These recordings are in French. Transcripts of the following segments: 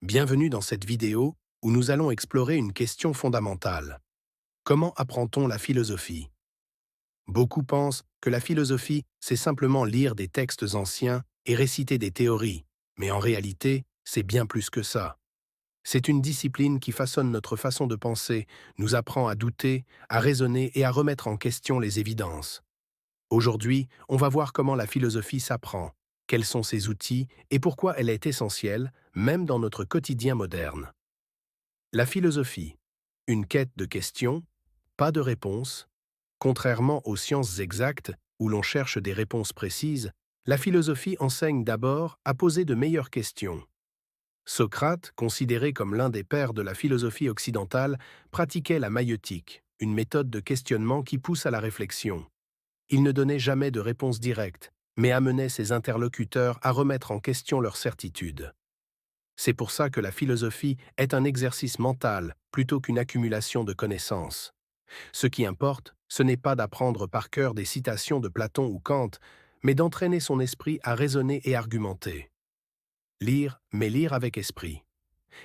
Bienvenue dans cette vidéo où nous allons explorer une question fondamentale. Comment apprend-on la philosophie? Beaucoup pensent que la philosophie, c'est simplement lire des textes anciens et réciter des théories, mais en réalité, c'est bien plus que ça. C'est une discipline qui façonne notre façon de penser, nous apprend à douter, à raisonner et à remettre en question les évidences. Aujourd'hui, on va voir comment la philosophie s'apprend, quels sont ses outils et pourquoi elle est essentielle, même dans notre quotidien moderne. La philosophie, une quête de questions, pas de réponses. Contrairement aux sciences exactes, où l'on cherche des réponses précises, la philosophie enseigne d'abord à poser de meilleures questions. Socrate, considéré comme l'un des pères de la philosophie occidentale, pratiquait la maïeutique, une méthode de questionnement qui pousse à la réflexion. Il ne donnait jamais de réponse directe, mais amenait ses interlocuteurs à remettre en question leurs certitudes. C'est pour ça que la philosophie est un exercice mental plutôt qu'une accumulation de connaissances. Ce qui importe, ce n'est pas d'apprendre par cœur des citations de Platon ou Kant, mais d'entraîner son esprit à raisonner et argumenter. Lire, mais lire avec esprit.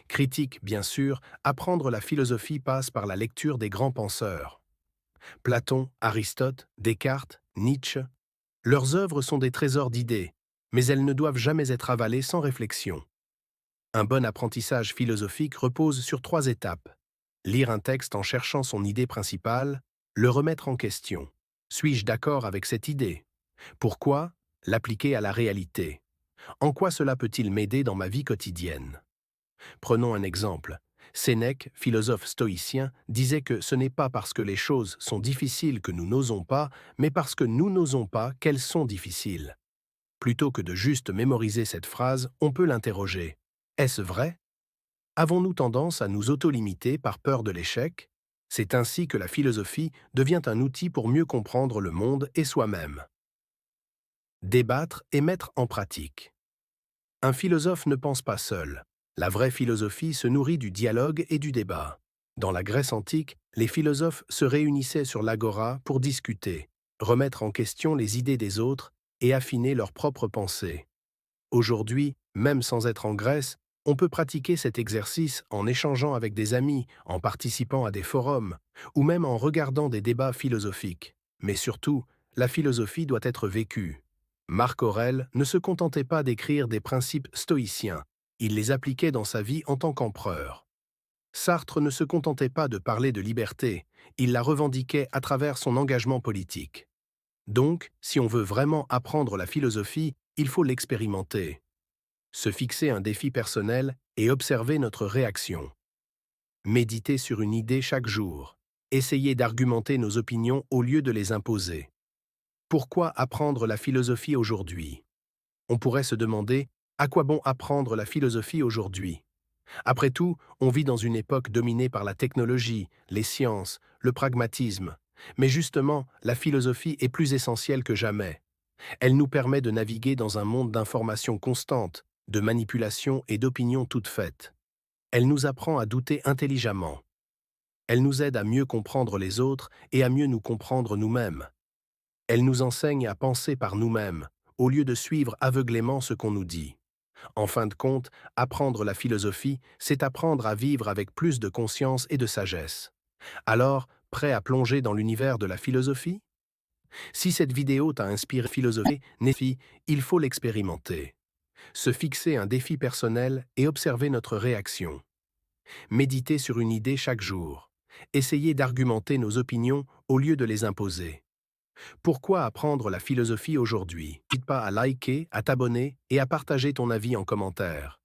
Critique, bien sûr, apprendre la philosophie passe par la lecture des grands penseurs. Platon, Aristote, Descartes, Nietzsche. Leurs œuvres sont des trésors d'idées, mais elles ne doivent jamais être avalées sans réflexion. Un bon apprentissage philosophique repose sur 3 étapes. Lire un texte en cherchant son idée principale, le remettre en question. Suis-je d'accord avec cette idée? Pourquoi? L'appliquer à la réalité. En quoi cela peut-il m'aider dans ma vie quotidienne? Prenons un exemple. Sénèque, philosophe stoïcien, disait que ce n'est pas parce que les choses sont difficiles que nous n'osons pas, mais parce que nous n'osons pas qu'elles sont difficiles. Plutôt que de juste mémoriser cette phrase, on peut l'interroger. Est-ce vrai? Avons-nous tendance à nous auto-limiter par peur de l'échec? C'est ainsi que la philosophie devient un outil pour mieux comprendre le monde et soi-même. Débattre et mettre en pratique. Un philosophe ne pense pas seul. La vraie philosophie se nourrit du dialogue et du débat. Dans la Grèce antique, les philosophes se réunissaient sur l'agora pour discuter, remettre en question les idées des autres et affiner leurs propres pensées. Aujourd'hui, même sans être en Grèce, on peut pratiquer cet exercice en échangeant avec des amis, en participant à des forums, ou même en regardant des débats philosophiques. Mais surtout, la philosophie doit être vécue. Marc Aurèle ne se contentait pas d'écrire des principes stoïciens, il les appliquait dans sa vie en tant qu'empereur. Sartre ne se contentait pas de parler de liberté, il la revendiquait à travers son engagement politique. Donc, si on veut vraiment apprendre la philosophie, il faut l'expérimenter. Se fixer un défi personnel et observer notre réaction. Méditer sur une idée chaque jour. Essayer d'argumenter nos opinions au lieu de les imposer. Pourquoi apprendre la philosophie aujourd'hui? On pourrait se demander, à quoi bon apprendre la philosophie aujourd'hui? Après tout, on vit dans une époque dominée par la technologie, les sciences, le pragmatisme. Mais justement, la philosophie est plus essentielle que jamais. Elle nous permet de naviguer dans un monde d'informations constantes, de manipulations et d'opinions toutes faites. Elle nous apprend à douter intelligemment. Elle nous aide à mieux comprendre les autres et à mieux nous comprendre nous-mêmes. Elle nous enseigne à penser par nous-mêmes, au lieu de suivre aveuglément ce qu'on nous dit. En fin de compte, apprendre la philosophie, c'est apprendre à vivre avec plus de conscience et de sagesse. Alors, prêt à plonger dans l'univers de la philosophie? Si cette vidéo t'a inspiré philosophie, il faut l'expérimenter. Se fixer un défi personnel et observer notre réaction. Méditer sur une idée chaque jour. Essayer d'argumenter nos opinions au lieu de les imposer. Pourquoi apprendre la philosophie aujourd'hui? N'hésite pas à liker, à t'abonner et à partager ton avis en commentaire.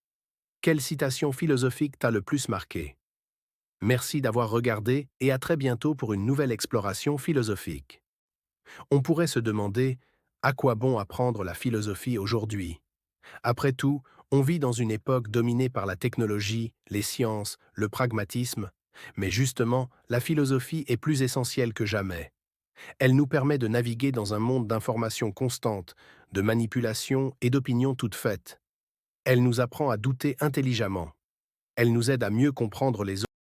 Quelle citation philosophique t'a le plus marqué? Merci d'avoir regardé et à très bientôt pour une nouvelle exploration philosophique. On pourrait se demander, à quoi bon apprendre la philosophie aujourd'hui? Après tout, on vit dans une époque dominée par la technologie, les sciences, le pragmatisme, mais justement, la philosophie est plus essentielle que jamais. Elle nous permet de naviguer dans un monde d'informations constantes, de manipulations et d'opinions toutes faites. Elle nous apprend à douter intelligemment. Elle nous aide à mieux comprendre les